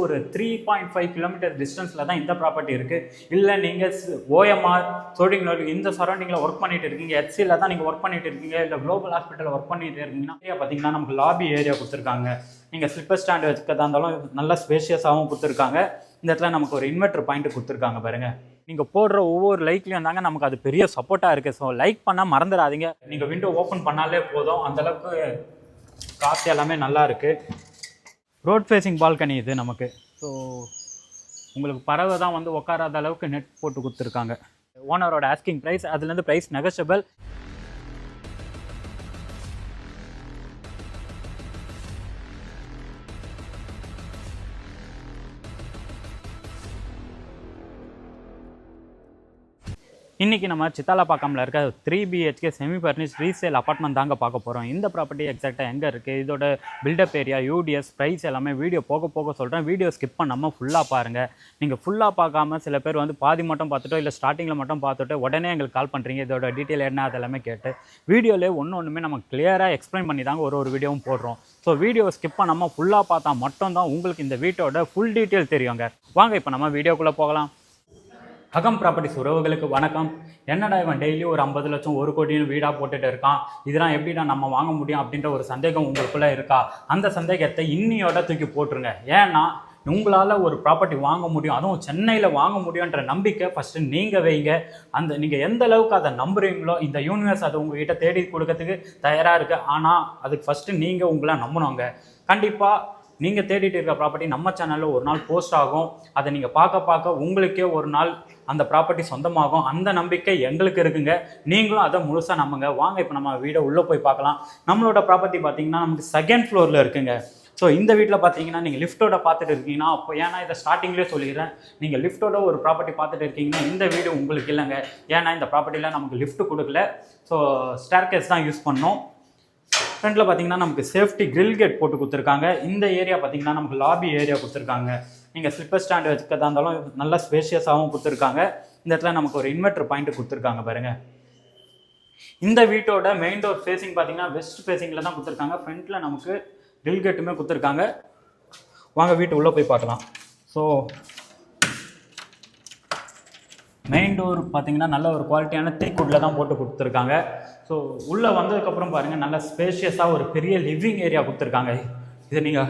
ஒரு 3.5 கிலோமீட்டர் டிஸ்டன்ஸில் தான் இந்த ப்ராப்பர்ட்டி இருக்குது. இல்லை நீங்கள் ஓஎம்ஆர் சோடிங்கலூர் இந்த சரௌண்டிங்கில் ஒர்க் பண்ணிட்டு இருக்கீங்க, ஹெச்சியில் தான் நீங்கள் ஒர்க் பண்ணிட்டு இருக்கீங்க, இல்லை குளோபல் ஹாஸ்பிட்டலில் ஒர்க் பண்ணிட்டு இருக்கீங்கன்னா ஏரியா பார்த்தீங்கன்னா நமக்கு லாபி ஏரியா கொடுத்துருக்காங்க. நீங்கள் ஸ்லிப்பர் ஸ்டாண்ட் வச்சுக்கிறதா இருந்தாலும் நல்லா ஸ்பேஷியஸாகவும் கொடுத்துருக்காங்க. இந்த இடத்துல நமக்கு ஒரு இன்வெர்டர் பாயிண்ட் கொடுத்துருக்காங்க பாருங்கள். நீங்கள் போடுற ஒவ்வொரு லைக்லையும் தாங்க நமக்கு அது பெரிய சப்போர்ட்டாக இருக்குது. ஸோ லைக் பண்ணால் மறந்துடாதீங்க. நீங்கள் விண்டோ ஓப்பன் பண்ணாலே போதும், அந்தளவுக்கு காற்று எல்லாமே நல்லா இருக்குது. ரோட் ஃபேஸிங் பால்கனி இது நமக்கு. ஸோ உங்களுக்கு பறவை தான் வந்து உட்காராத அளவுக்கு நெட் போட்டு கொடுத்துருக்காங்க. ஓனரோட ஆஸ்கிங் ப்ரைஸ், அதுலேருந்து ப்ரைஸ் நெகஷியபிள். இன்றைக்கி நம்ம சித்தாலப்பாக்கம்ல இருக்க 3 BHK semi furnish resale apartment தாங்க பார்க்க போகிறோம். இந்த ப்ராப்பர்ட்டி எக்ஸாக்டாக எங்கே இருக்குது, இதோட பில்டப் ஏரியா, யூடிஎஸ், ப்ரைஸ் எல்லாமே வீடியோ போக சொல்கிறேன். வீடியோ ஸ்கிப் பண்ணாமல் ஃபுல்லாக பாருங்கள். நீங்கள் ஃபுல்லாக பார்க்காம சில பேர் வந்து பாதி மட்டும் பார்த்துட்டோ இல்லை ஸ்டார்டிங்கில் மட்டும் பார்த்துட்டு உடனே எங்களுக்கு கால் பண்ணுறீங்க. இதோட டீட்டெயில் என்ன அதெல்லாமே கேட்டு வீடியோவிலே ஒன்றுமே நம்ம கிளியராக எக்ஸ்பிளைன் பண்ணி தாங்க ஒரு வீடியோவும் போடுறோம். ஸோ வீடியோ ஸ்கிப் பண்ணாமல் ஃபுல்லாக பார்த்தா மட்டும்தான் உங்களுக்கு இந்த வீட்டோட ஃபுல் டீட்டெயில் தெரியுங்க. வாங்க இப்போ நம்ம வீடியோக்குள்ளே போகலாம். அகம் ப்ராப்பர்ட்டிஸ் உறவுகளுக்கு வணக்கம். என்னடா இவன் டெய்லி ஒரு 50 லட்சம் 1 கோடின்னு வீடாக போட்டுட்டு இருக்கான், இதெல்லாம் எப்படிடா நம்ம வாங்க முடியும் அப்படின்ற ஒரு சந்தேகம் உங்களுக்குள்ளே இருக்கா? அந்த சந்தேகத்தை இன்னியோட தூக்கி போட்டுருங்க. ஏன்னா உங்களால் ஒரு ப்ராப்பர்ட்டி வாங்க முடியும், அதுவும் சென்னையில் வாங்க முடியுன்ற நம்பிக்கை ஃபஸ்ட்டு நீங்கள் வைங்க. நீங்கள் எந்த அளவுக்கு அதை நம்புறீங்களோ இந்த யூனிவர்ஸ் அதை உங்கள்கிட்ட தேடி கொடுக்கறதுக்கு தயாராக இருக்குது. ஆனால் அதுக்கு ஃபஸ்ட்டு நீங்கள் உங்களை நம்பணுங்க. கண்டிப்பாக நீங்கள் தேடிட்டு இருக்க ப்ராப்பர்ட்டி நம்ம சேனலில் ஒரு நாள் போஸ்ட் ஆகும். அதை நீங்கள் பார்க்க உங்களுக்கே ஒரு நாள் அந்த ப்ராப்பர்ட்டி சொந்தமாகும். அந்த நம்பிக்கை எங்களுக்கு இருக்குங்க. நீங்களும் அதை முழுசாக நம்புங்க. வாங்க இப்போ நம்ம வீடை உள்ளே போய் பார்க்கலாம். நம்மளோட ப்ராப்பர்ட்டி பார்த்தீங்கன்னா நமக்கு 2nd ஃப்ளோரில் இருக்குங்க. ஸோ இந்த வீட்டில் பார்த்தீங்கன்னா நீங்கள் லிஃப்ட்டோட பார்த்துட்டு இருக்கீங்கன்னா, அப்போ ஏன்னா இதை ஸ்டார்டிங்லேயே சொல்லிடுறேன், நீங்கள் லிஃப்ட்டோட ஒரு ப்ராப்பர்ட்டி பார்த்துட்டு இருக்கீங்கன்னா இந்த வீடு உங்களுக்கு இல்லைங்க. ஏன்னா இந்த ப்ராப்பர்ட்டியில் நமக்கு லிஃப்ட் கொடுக்கல. ஸோ ஸ்டேர்கேஸ் தான் யூஸ் பண்ணோம். ஃப்ரண்ட்டில் பார்த்தீங்கன்னா நமக்கு சேஃப்டி கிரில் கேட் போட்டு கொடுத்துருக்காங்க. இந்த ஏரியா பார்த்தீங்கன்னா நமக்கு லாபி ஏரியா கொடுத்துருக்காங்க. நீங்கள் ஸ்லிப்பர் ஸ்டாண்ட் வச்சுக்கிறதா இருந்தாலும் நல்லா ஸ்பேஷியஸாகவும் கொடுத்துருக்காங்க. இந்த இடத்துல நமக்கு ஒரு இன்வெர்டர் பாயிண்ட் கொடுத்துருக்காங்க பாருங்கள். இந்த வீட்டோட மெயின் டோர் ஃபேஸிங் பார்த்தீங்கன்னா வெஸ்ட் ஃபேஸிங்கில் தான் கொடுத்துருக்காங்க. ஃப்ரண்ட்டில் நமக்கு கிரில் கேட்டுமே கொடுத்துருக்காங்க. வாங்க வீட்டு உள்ளே போய் பார்க்கலாம். ஸோ மெயின் டோர் பார்த்தீங்கன்னா நல்ல ஒரு குவாலிட்டியான தேக்குட்டில் தான் போட்டு கொடுத்துருக்காங்க. ஸோ உள்ளே வந்ததுக்கப்புறம் பாருங்கள் நல்லா ஸ்பேஷியஸாக ஒரு பெரிய லிவிங் ஏரியா கொடுத்துருக்காங்க. இது நீங்கள்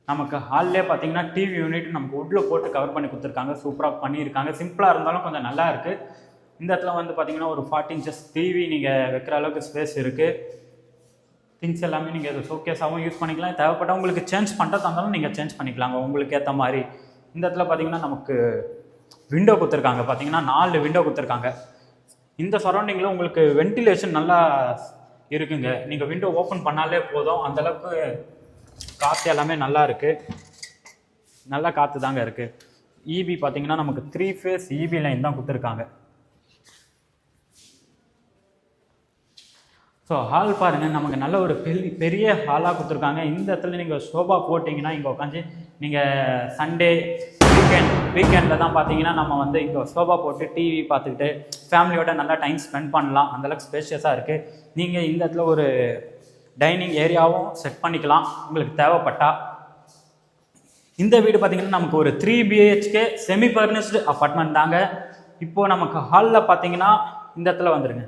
நமக்கு ஹால்லே பார்த்தீங்கன்னா டிவி யூனிட் நமக்கு உட்டில் போட்டு கவர் பண்ணி கொடுத்துருக்காங்க. சூப்பராக பண்ணியிருக்காங்க. சிம்பிளாக இருந்தாலும் கொஞ்சம் நல்லா இருக்குது. இந்த இடத்துல வந்து பார்த்தீங்கன்னா ஒரு 40 இன்ச்சஸ் டிவி நீங்கள் வைக்கிற அளவுக்கு ஸ்பேஸ் இருக்குது. திங்ஸ் எல்லாமே நீங்கள் இது ஷோகேஸாகவும் யூஸ் பண்ணிக்கலாம். தேவைப்பட்ட உங்களுக்கு சேஞ்ச் பண்ணுறதா இருந்தாலும் நீங்கள் சேஞ்ச் பண்ணிக்கலாங்க உங்களுக்கு ஏற்ற மாதிரி. இந்த இடத்துல பார்த்தீங்கன்னா நமக்கு விண்டோ கொடுத்துருக்காங்க. பார்த்தீங்கன்னா 4 விண்டோ கொடுத்துருக்காங்க. இந்த சரௌண்டிங்கில் உங்களுக்கு வென்டிலேஷன் நல்லா இருக்குங்க. நீங்கள் விண்டோ ஓப்பன் பண்ணாலே போதும், அந்தளவுக்கு காற்று எல்லாமே நல்லா இருக்குது. நல்லா காற்று தாங்க இருக்குது. இபி பார்த்தீங்கன்னா நமக்கு 3 ஃபேஸ் இபி லைன் தான் கொடுத்துருக்காங்க. ஸோ ஹால் பாருங்கள், நமக்கு நல்ல ஒரு பெரிய ஹாலாக கொடுத்துருக்காங்க. இந்த இடத்துல நீங்கள் சோபா போட்டிங்கன்னா இங்கே உட்காந்து நீங்கள் சண்டே வீக்கெண்டில் தான் பார்த்தீங்கன்னா நம்ம வந்து இங்கே சோபா போட்டு டிவி பார்த்துக்கிட்டு ஃபேமிலியோட நல்லா டைம் ஸ்பெண்ட் பண்ணலாம். அந்தளவுக்கு ஸ்பேஷியஸாக இருக்குது. நீங்கள் இந்த இடத்துல ஒரு டைனிங் ஏரியாவும் செட் பண்ணிக்கலாம் உங்களுக்கு தேவைப்பட்டா. இந்த வீடு பார்த்தீங்கன்னா நமக்கு ஒரு 3 BHK செமி ஃபர்னிஷ்டு அப்பார்ட்மெண்ட் தாங்க. இப்போது நமக்கு ஹாலில் பார்த்தீங்கன்னா இந்த இடத்துல வந்துடுங்க.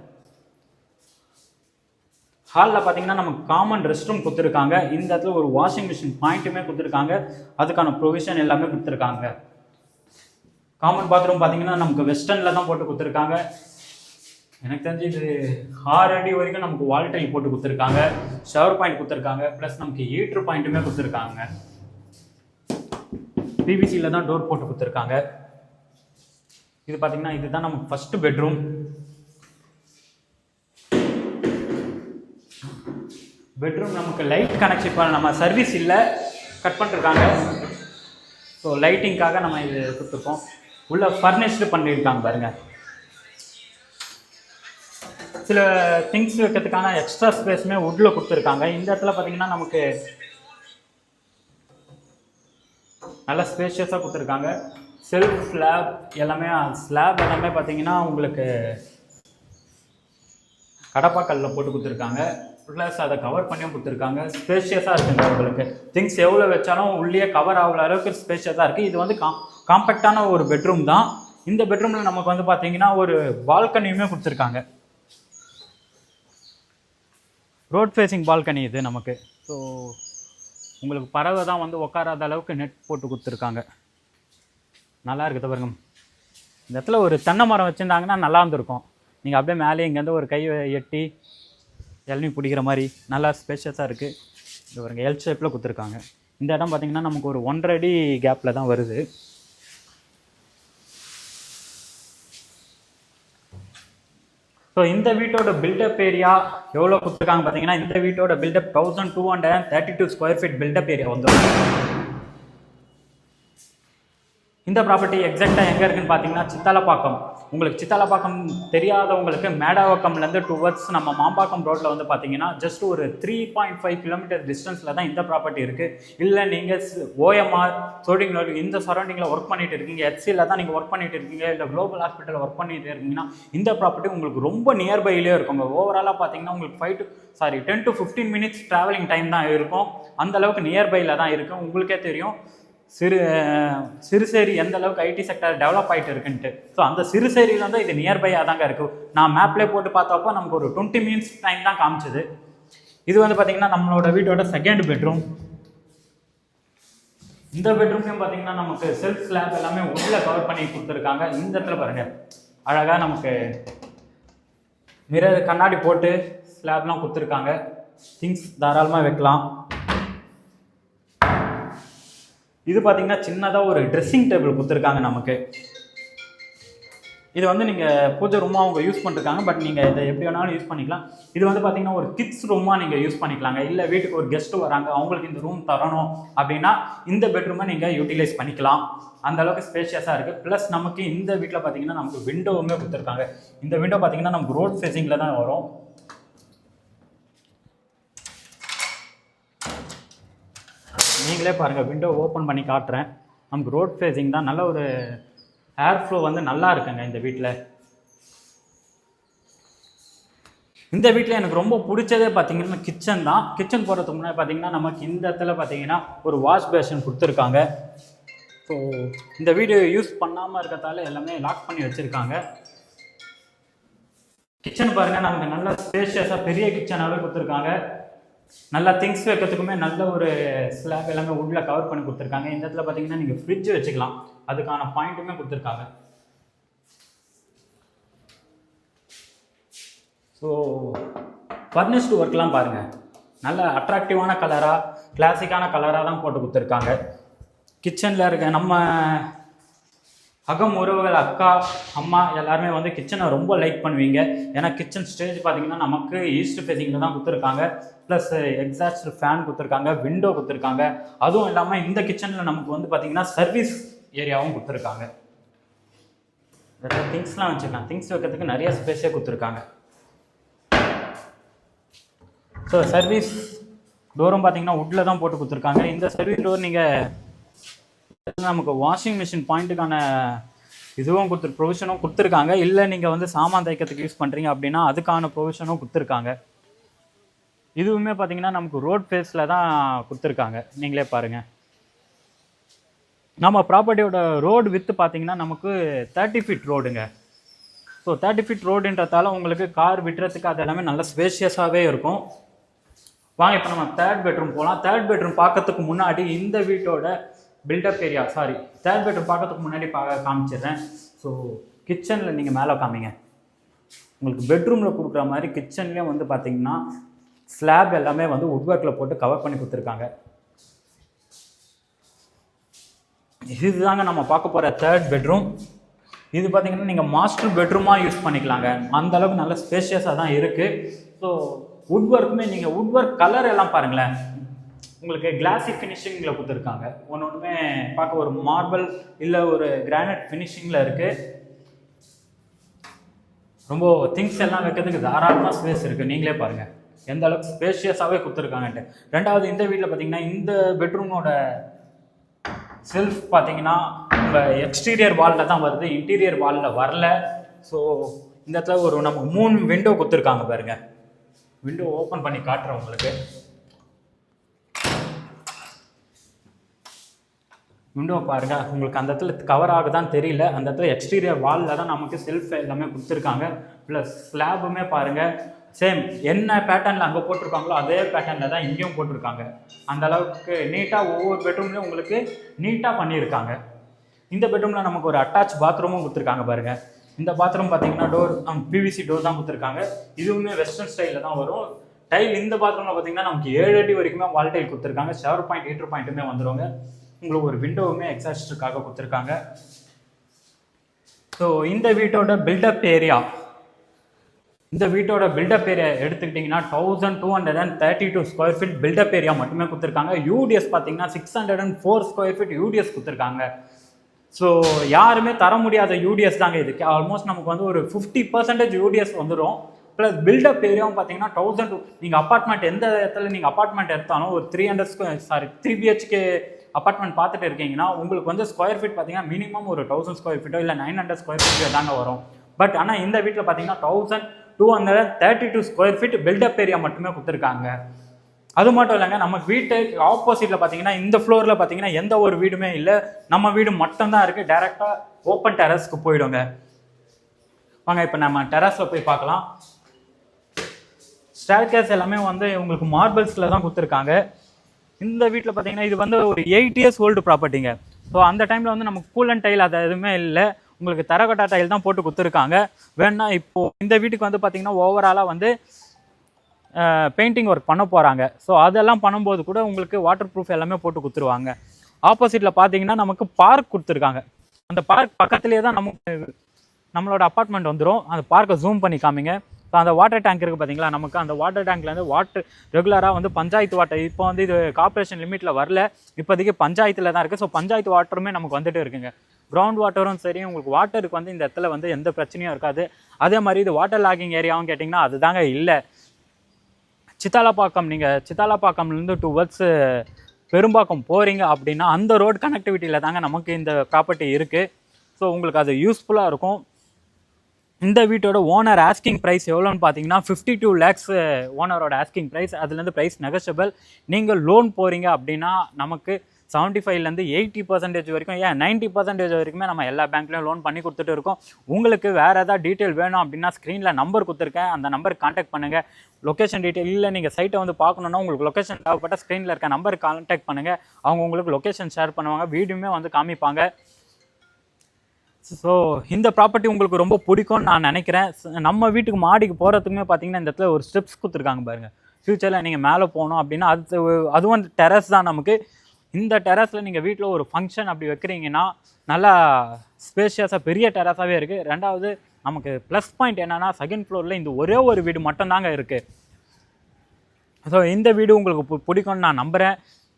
ஹாலில் பார்த்தீங்கன்னா நமக்கு காமன் ரெஸ்ட் ரூம் கொடுத்துருக்காங்க. இந்த இடத்துல ஒரு வாஷிங் மிஷின் பாயிண்ட்டுமே கொடுத்துருக்காங்க. அதுக்கான ப்ரொவிஷன் எல்லாமே கொடுத்துருக்காங்க. காமன் பாத்ரூம் பார்த்தீங்கன்னா நமக்கு வெஸ்டர்னில் தான் போட்டு கொடுத்துருக்காங்க. எனக்கு தெரிஞ்சு இது 6 அடி வரைக்கும் நமக்கு வால் டைல் போட்டு கொடுத்துருக்காங்க. ஷவர் பாயிண்ட் கொடுத்துருக்காங்க. ப்ளஸ் நமக்கு ஹீட்ரு பாயிண்ட்டுமே கொடுத்துருக்காங்க. பிவிசியில் தான் டோர் போட்டு கொடுத்துருக்காங்க. இது பார்த்தீங்கன்னா இதுதான் நமக்கு ஃபஸ்ட்டு பெட்ரூம். பெட்ரூம் நமக்கு லைட் கனெக்ஷன் இப்போ நம்ம சர்வீஸ் இல்லை, கட் பண்ணிருக்காங்க. ஸோ லைட்டிங்காக நம்ம இது கொடுத்துருக்கோம். உள்ள ஃபர்னிஷ்டு பண்ணியிருக்காங்க பாருங்கள். சில திங்ஸ் வைக்கிறதுக்கான எக்ஸ்ட்ரா ஸ்பேஸுமே வுட்டில் கொடுத்துருக்காங்க. இந்த இடத்துல பார்த்தீங்கன்னா நமக்கு நல்லா ஸ்பேஷியஸாக கொடுத்துருக்காங்க. செல்ஃப் ஸ்லாப் எல்லாமே பார்த்தீங்கன்னா உங்களுக்கு கடப்பாக்கல்லில் போட்டு கொடுத்துருக்காங்க. ப்ளஸ் அதை கவர் பண்ணியும் கொடுத்துருக்காங்க. ஸ்பேஷியஸாக இருக்குங்க. உங்களுக்கு திங்ஸ் எவ்வளோ வச்சாலும் உள்ளே கவர் ஆகிற அளவுக்கு ஸ்பேஷியஸாக இருக்குது. இது வந்து காம்பேக்டான ஒரு பெட்ரூம் தான். இந்த பெட்ரூமில் நமக்கு வந்து பார்த்தீங்கன்னா ஒரு பால்கனியுமே கொடுத்துருக்காங்க. ரோட் ஃபேஸிங் பால்கனி இது நமக்கு. ஸோ உங்களுக்கு பறவை தான் வந்து உட்காராத அளவுக்கு நெட் போட்டு கொடுத்துருக்காங்க. நல்லா இருக்குது பாருங்க. இந்த இடத்துல ஒரு தென்னை மரம் வச்சுருந்தாங்கன்னா நல்லா இருந்திருக்கும். நீங்கள் அப்படியே மேலே இங்கேருந்து ஒரு கை எட்டி இளநீ பிடிக்கிற மாதிரி நல்லா ஸ்பேஷியஸாக இருக்குது. இது பாருங்க எல் ஷேப்பில் கொடுத்துருக்காங்க. இந்த இடம் பார்த்திங்கன்னா நமக்கு ஒரு 1.5 அடி கேப்பில் தான் வருது. ஸோ இந்த வீட்டோட பில்டப் ஏரியா எவ்வளோ கொடுத்துருக்காங்க பார்த்தீங்கன்னா, இந்த வீட்டோட built up 1232 square feet built up area வந்துடும். இந்த ப்ராப்பர்ட்டி எக்ஸாக்டாக எங்கே இருக்குன்னு பார்த்தீங்கன்னா சித்தாலப்பாக்கம். உங்களுக்கு சித்தாலப்பாக்கம் தெரியாதவங்களுக்கு மேடாவக்கம்லேருந்து டுவர்ட்ஸ் நம்ம மாம்பாக்கம் ரோட்டில் வந்து பார்த்தீங்கன்னா ஜஸ்ட் ஒரு 3.5 கிலோமீட்டர் டிஸ்டன்ஸில் தான் இந்த ப்ராப்பர்ட்டி இருக்குது. இல்லை நீங்கள் ஓஎம்ஆர் சோடிங் இந்த சரௌண்டிங்கில் ஒர்க் பண்ணிட்டு இருக்கீங்க, ஹெச்சியில் தான் நீங்கள் ஒர்க் பண்ணிட்டு இருக்கீங்க, இல்லை குளோபல் ஹாஸ்பிட்டலில் ஒர்க் பண்ணிட்டு இருக்கீங்கன்னா இந்த ப்ராப்பர்ட்டி உங்களுக்கு ரொம்ப நியர்பையிலே இருக்குங்க. ஓவராலாக பார்த்தீங்கன்னா உங்களுக்கு 10 to 15 மினிட்ஸ் ட்ராவலிங் டைம் தான் இருக்கும். அந்தளவுக்கு நியர்பையில் தான் இருக்குது. உங்களுக்கே தெரியும் சிறுசேரி எந்த அளவுக்கு ஐடி செக்டர் டெவலப் ஆகிட்டு இருக்குன்ட்டு. ஸோ அந்த சிறுசேரியில் தான் இது நியர்பையாக தாங்க இருக்குது. நான் மேப்லேயே போட்டு பார்த்தப்போ நமக்கு ஒரு 20 மினிட்ஸ் டைம் தான் காமிச்சுது. இது வந்து பார்த்திங்கன்னா நம்மளோட வீட்டோட செகண்ட் பெட்ரூம். இந்த பெட்ரூம்லையும் பார்த்திங்கன்னா நமக்கு செல்ஃப் ஸ்லாப் எல்லாமே உள்ளே கவர் பண்ணி கொடுத்துருக்காங்க. இந்த இடத்துல பாருங்கள் அழகாக நமக்கு மிரர் கண்ணாடி போட்டு ஸ்லாப்லாம் கொடுத்துருக்காங்க. திங்ஸ் தாராளமாக வைக்கலாம். இது பார்த்தீங்கன்னா சின்னதாக ஒரு ட்ரெஸ்ஸிங் டேபிள் கொடுத்துருக்காங்க நமக்கு. இது வந்து நீங்கள் பூஜை ரூமாக அவங்க யூஸ் பண்ணிருக்காங்க. பட் நீங்கள் இதை எப்படி வேணாலும் யூஸ் பண்ணிக்கலாம். இது வந்து பார்த்தீங்கன்னா ஒரு கிட்ஸ் ரூமாக நீங்கள் யூஸ் பண்ணிக்கலாங்க. இல்லை வீட்டுக்கு ஒரு கெஸ்ட்டு வராங்க, அவங்களுக்கு இந்த ரூம் தரணும் அப்படின்னா இந்த பெட்ரூமை நீங்கள் யூட்டிலைஸ் பண்ணிக்கலாம். அந்த அளவுக்கு ஸ்பேஷியஸாக இருக்குது. ப்ளஸ் நமக்கு இந்த வீட்டில் பார்த்தீங்கன்னா நமக்கு விண்டோவுமே கொடுத்துருக்காங்க. இந்த விண்டோ பார்த்தீங்கன்னா நமக்கு ரோட் ஃபேஸிங்கில் தான் வரும். நீங்களே பாருங்கள், விண்டோ ஓப்பன் பண்ணி காட்டுறேன். நமக்கு ரோட் ஃபேஸிங் தான். நல்ல ஒரு ஏர் ஃப்ளோ வந்து நல்லா இருக்குங்க இந்த வீட்டில். இந்த வீட்டில் எனக்கு ரொம்ப பிடிச்சதே பார்த்தீங்கன்னா கிச்சன் தான். கிச்சன் போகிறதுக்கு முன்னாடி பார்த்தீங்கன்னா நமக்கு இந்த இடத்துல பார்த்தீங்கன்னா ஒரு வாஷ் பேஷன் கொடுத்துருக்காங்க. ஸோ இந்த வீடியோ யூஸ் பண்ணாமல் இருக்கிறதால எல்லாமே லாக் பண்ணி வச்சுருக்காங்க. கிச்சன் பாருங்கள், நமக்கு நல்ல ஸ்பேஷியஸாக பெரிய கிச்சனாகவே கொடுத்துருக்காங்க. நல்லா திங்ஸ் வைக்கிறதுக்குமே நல்ல ஒரு ஸ்லாப் எல்லாமே உள்ள கவர் பண்ணி கொடுத்துருக்காங்க. இந்த இடத்துல பார்த்தீங்கன்னா நீங்கள் ஃப்ரிட்ஜ் வச்சுக்கலாம், அதுக்கான பாயிண்ட்டுமே கொடுத்துருக்காங்க. ஸோ ஃபர்னிஷ்டு ஒர்க்லாம் பாருங்கள், நல்ல அட்ராக்டிவான கலராக கிளாசிக்கான கலராக தான் போட்டு கொடுத்துருக்காங்க. கிச்சனில் இருக்க நம்ம அகம் உறவுகள் அக்கா அம்மா எல்லாருமே வந்து கிச்சனை ரொம்ப லைக் பண்ணுவீங்க. ஏன்னா கிச்சன் ஸ்டேஜ் பார்த்தீங்கன்னா நமக்கு ஈஸ்ட் ஃபேஸிங்கில் தான் கொடுத்துருக்காங்க. ப்ளஸ் எக்ஸாஸ்ட் ஃபேன் கொடுத்துருக்காங்க, விண்டோ கொடுத்துருக்காங்க. அதுவும் இல்லாமல் இந்த கிச்சனில் நமக்கு வந்து பார்த்தீங்கன்னா சர்வீஸ் ஏரியாவும் கொடுத்துருக்காங்க. நிறைய திங்ஸ்லாம் வச்சுக்கலாம், திங்ஸ் வைக்கிறதுக்கு நிறைய ஸ்பேஸே கொடுத்துருக்காங்க. ஸோ சர்வீஸ் டோரும் பார்த்தீங்கன்னா உட்டில் தான் போட்டு கொடுத்துருக்காங்க. இந்த சர்வீஸ் டோர் நீங்கள் நமக்கு வாஷிங் மிஷின் பாயிண்ட்டுக்கான இதுவும் ப்ரொவிஷனும் கொடுத்துருக்காங்க. இல்லை நீங்கள் வந்து சாமான் தைக்கிறதுக்கு யூஸ் பண்ணுறீங்க அப்படின்னா அதுக்கான ப்ரொவிஷனும் கொடுத்துருக்காங்க. இதுவுமே பார்த்தீங்கன்னா நமக்கு ரோட் ஃபேஸில் தான் கொடுத்துருக்காங்க. நீங்களே பாருங்கள், நம்ம ப்ராப்பர்ட்டியோட ரோடு வித்து பார்த்தீங்கன்னா நமக்கு 30 ஃபீட் ரோடுங்க. ஸோ 30 ஃபீட் ரோடுன்றதால உங்களுக்கு கார் விட்டுறதுக்கு அது எல்லாமே நல்ல ஸ்பேஷியஸாகவே இருக்கும். வாங்க இப்போ நம்ம தேர்ட் பெட்ரூம் போகலாம். தேர்ட் பெட்ரூம் பார்க்கறதுக்கு முன்னாடி இந்த வீட்டோட பில்டப் ஏரியா, தேர்ட் பெட்ரூம் பார்க்கறதுக்கு முன்னாடி காமிச்சிடுறேன். ஸோ கிச்சனில் நீங்கள் மேலே காமிங்க. உங்களுக்கு பெட்ரூமில் கொடுக்குற மாதிரி கிச்சன்லேயும் வந்து பார்த்தீங்கன்னா ஸ்லாப் எல்லாமே வந்து வுட் ஒர்க்கில் போட்டு கவர் பண்ணி கொடுத்துருக்காங்க. இதுதாங்க நம்ம பார்க்க போகிற தேர்ட் பெட்ரூம். இது பார்த்தீங்கன்னா நீங்கள் மாஸ்டர் பெட்ரூமாக யூஸ் பண்ணிக்கலாங்க. அந்த அளவுக்கு நல்ல ஸ்பேஷியஸாக தான் இருக்குது. ஸோ வுட் ஒர்க்குமே நீங்கள் வுட் ஒர்க் கலர் எல்லாம் பாருங்களேன், உங்களுக்கு கிளாஸி ஃபினிஷிங்கில் கொடுத்துருக்காங்க. ஒன்றுமே பார்க்க ஒரு மார்பிள் இல்லை ஒரு கிரானைட் ஃபினிஷிங்கில் இருக்குது. ரொம்ப திங்ஸ் எல்லாம் வைக்கிறதுக்கு தாராளமாக ஸ்பேஸ் இருக்குது. நீங்களே பாருங்கள் எந்த அளவுக்கு ஸ்பேஷியஸாகவே கொடுத்துருக்காங்கன்ட்டு. ரெண்டாவது இந்த வீட்டில் பார்த்தீங்கன்னா இந்த பெட்ரூமோட செல்ஃப் பார்த்தீங்கன்னா உங்கள் எக்ஸ்டீரியர் வாலில் தான் வருது, இன்டீரியர் வாலில் வரல. ஸோ இந்த இடத்துல ஒரு நமக்கு 3 விண்டோ கொடுத்துருக்காங்க பாருங்க. விண்டோ ஓப்பன் பண்ணி காட்டுறேன் உங்களுக்கு. விண்டோ பாருங்க, உங்களுக்கு அந்த இடத்துல கவர் ஆகுதான்னு தெரியல. அந்த இடத்துல எக்ஸ்டீரியர் வாலில் தான் நமக்கு செல்ஃப் எல்லாமே கொடுத்துருக்காங்க. ப்ளஸ் ஸ்லாபுமே பாருங்கள் சேம் என்ன பேட்டர்னில் அங்கே போட்டிருக்காங்களோ அதே பேட்டர்னில் தான் இங்கேயும் போட்டிருக்காங்க. அந்த அளவுக்கு நீட்டாக ஒவ்வொரு பெட்ரூம்லேயும் உங்களுக்கு நீட்டாக பண்ணியிருக்காங்க. இந்த பெட்ரூமில் நமக்கு ஒரு அட்டாச் பாத்ரூமும் கொடுத்துருக்காங்க பாருங்கள். இந்த பாத்ரூம் பார்த்தீங்கன்னா டோர் பிவிசி டோர் தான் கொடுத்துருக்காங்க. இதுவுமே வெஸ்டர்ன் ஸ்டைலில் தான் வரும். டைல் இந்த பாத்ரூமில் பார்த்தீங்கன்னா நமக்கு 7 அடி வரைக்குமே வால் டைல் கொடுத்துருக்காங்க. ஷவர் பாயிண்ட் ஹீட்டர் பாயிண்ட்டுமே வந்துடுவாங்க. உங்களுக்கு ஒரு விண்டோவுமே எக்ஸாஸ்டுக்காக கொடுத்துருக்காங்க. ஸோ இந்த வீட்டோட பில்டப் ஏரியா எடுத்துக்கிட்டிங்கன்னா 1232 ஸ்கொயர் ஃபீட் பில்டப் ஏரியா மட்டுமே கொடுத்துருக்காங்க. யூடிஎஸ் பார்த்தீங்கன்னா 604 ஸ்கொயர் ஃபீட் யூடிஎஸ் கொடுத்துருக்காங்க. ஸோ யாருமே தர முடியாத யூடிஎஸ் தாங்க இதுக்கு. ஆல்மோஸ்ட் நமக்கு வந்து ஒரு 50% யூடிஎஸ் வந்துடும். ப்ளஸ் பில்டப் ஏரியாவும் பார்த்தீங்கன்னா 1000. நீங்கள் அப்பார்ட்மெண்ட் எந்த இடத்துல நீங்கள் அப்பார்ட்மெண்ட் எடுத்தாலும் ஒரு 3 BHK அப்பார்ட்மெண்ட் பார்த்துட்டு இருக்கீங்கன்னா உங்களுக்கு வந்து ஸ்கொயர் ஃபீட் பார்த்தீங்கன்னா மினிமம் ஒரு 1000 ஸ்கொயர் ஃபீட்டோ இல்லை 900 ஸ்கொயர் ஃபீட் தாங்க வரும். பட் ஆனால் இந்த வீட்டில் பார்த்தீங்கன்னா 1232 ஸ்கொயர் ஃபீட் பில்டப் ஏரியா மட்டுமே கொடுத்துருக்காங்க. அது மட்டும் இல்லைங்க, நம்ம வீட்டுக்கு ஆப்போசிட்டில் பார்த்தீங்கன்னா இந்த ஃப்ளோரில் பார்த்தீங்கன்னா எந்த ஒரு வீடுமே இல்லை. நம்ம வீடு மட்டும்தான் இருக்குது. டைரெக்டாக ஓப்பன் டெரஸ்க்கு போயிடுங்க. வாங்க இப்போ நம்ம டெரஸில் போய் பார்க்கலாம். ஸ்டேர்கேஸ் எல்லாமே வந்து உங்களுக்கு மார்பிள்ஸில் தான் கொடுத்துருக்காங்க. இந்த வீட்டில் பார்த்தீங்கன்னா இது வந்து ஒரு 8 years ஓல்டு ப்ராப்பர்ட்டிங்க. ஸோ அந்த டைமில் வந்து நமக்கு கூல் அண்ட் டைல் அது எதுவுமே இல்லை. உங்களுக்கு தரகட்டா டைல் தான் போட்டு கொடுத்துருக்காங்க. வேணா இப்போது இந்த வீட்டுக்கு வந்து பார்த்தீங்கன்னா ஓவராலாக வந்து பெயிண்டிங் ஒர்க் பண்ண போகிறாங்க. ஸோ அதெல்லாம் பண்ணும்போது கூட உங்களுக்கு வாட்டர் ப்ரூஃப் எல்லாமே போட்டு கொடுத்துருவாங்க. ஆப்போசிட்டில் பார்த்தீங்கன்னா நமக்கு பார்க் கொடுத்துருக்காங்க. அந்த பார்க் பக்கத்துலேயே தான் நம்மளோட அப்பார்ட்மெண்ட் வந்துடும். அந்த பார்க்கை ஜூம் பண்ணி காமிங்க. ஸோ அந்த வாட்டர் டேங்க் இருக்குது பார்த்தீங்களா, நமக்கு அந்த வாட்டர் டேங்க்லேருந்து வாட்டர் ரெகுலராக வந்து பஞ்சாயத்து வாட்டர், இப்போ வந்து இது கார்பரேஷன் லிமிட்டில் வரல, இப்போதைக்கு பஞ்சாயத்தில் தான் இருக்குது. ஸோ பஞ்சாயத்து வாட்டருமே நமக்கு வந்துட்டு இருக்குங்க. கிரவுண்ட் வாட்டரும் சரி, உங்களுக்கு வாட்டருக்கு வந்து இந்த இடத்துல வந்து எந்த பிரச்சனையும் இருக்காது. அதே மாதிரி இது வாட்டர் லாகிங் ஏரியாவும் கேட்டிங்கன்னா அதுதாங்க இல்லை. சித்தாலப்பாக்கம்லேருந்து டுவர்ட்ஸ் பெரும்பாக்கம் போகிறீங்க அப்படின்னா அந்த ரோடு கனெக்டிவிட்டியில் தாங்க நமக்கு இந்த ப்ராப்பர்ட்டி இருக்குது. ஸோ உங்களுக்கு அது யூஸ்ஃபுல்லாக இருக்கும். இந்த வீட்டோட ஓனர் ஆஸ்கிங் ப்ரைஸ் எவ்வளோன்னு பார்த்தீங்கன்னா 52 lakhs ஓனரோட ஆஸ்கிங் ப்ரைஸ். அதுலேருந்து ப்ரைஸ் நெகஷியபிள். நீங்கள் லோன் போகிறீங்க அப்படின்னா நமக்கு 75% 80% வரைக்கும், 90% வரைக்குமே நம்ம எல்லா பேங்க்லையும் லோன் பண்ணி கொடுத்துட்டு இருக்கோம். உங்களுக்கு வேறு ஏதாவது டீட்டெயில் வேணும் அப்படின்னா ஸ்க்ரீனில் நம்பர் கொடுத்துருக்கேன், அந்த நம்பருக்கு கான்டாக்ட் பண்ணுங்கள். லொக்கேஷன் டீட்டெயில் இல்லை, நீங்கள் சைட்டை வந்து பார்க்கணுன்னா உங்களுக்கு லொக்கேஷன் தேவைப்பட்ட ஸ்க்ரீனில் இருக்க நம்பருக்கு கான்டாக்ட் பண்ணுங்கள். அவங்க உங்களுக்கு லொக்கேஷன் ஷேர் பண்ணுவாங்க, வீடியோமே வந்து காமிப்பாங்க. ஸோ இந்த ப்ராப்பர்ட்டி உங்களுக்கு ரொம்ப பிடிக்கும்னு நான் நினைக்கிறேன். நம்ம வீட்டுக்கு மாடிக்கு போகிறதுக்குமே பார்த்தீங்கன்னா இந்த இடத்துல ஒரு ஸ்டெப்ஸ் கொடுத்துருக்காங்க பாருங்கள். ஃப்யூச்சரில் நீங்கள் மேலே போகணும் அப்படின்னா அதுவும் அந்த டெரஸ் தான் நமக்கு. இந்த டெரஸில் நீங்கள் வீட்டில் ஒரு ஃபங்க்ஷன் அப்படி வைக்கிறீங்கன்னா நல்லா ஸ்பேஷியஸாக பெரிய டெரஸாகவே இருக்குது. ரெண்டாவது நமக்கு ப்ளஸ் பாயிண்ட் என்னென்னா செகண்ட் ஃப்ளோரில் இந்த ஒரே ஒரு வீடு மட்டும்தாங்க இருக்குது. ஸோ இந்த வீடு உங்களுக்கு பிடிக்கும்னு நான் நம்புகிறேன்.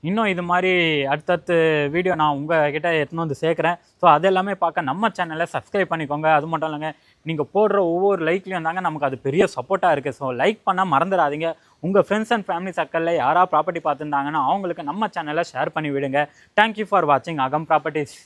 இன்னும் இது மாதிரி அடுத்தடுத்து வீடியோ நான் உங்கள்கிட்ட எடுத்துன்னு வந்து சேர்க்குறேன். ஸோ அது எல்லாமே பார்க்க நம்ம சேனலை சப்ஸ்கிரைப் பண்ணிக்கோங்க. அது மட்டும் இல்லைங்க, நீங்கள் போடுற ஒவ்வொரு லைக்லையும் தாங்க நமக்கு அது பெரிய சப்போர்ட்டாக இருக்குது. ஸோ லைக் பண்ணால் மறந்துடாதீங்க. உங்கள் ஃப்ரெண்ட்ஸ் அண்ட் ஃபேமிலி சர்க்கிளில் யாராவது ப்ராப்பர்ட்டி பார்த்துருந்தாங்கன்னா அவங்களுக்கு நம்ம சேனலை ஷேர் பண்ணி விடுங்க. தேங்க்யூ ஃபார் வாட்சிங் அகம் ப்ராப்பர்ட்டிஸ்.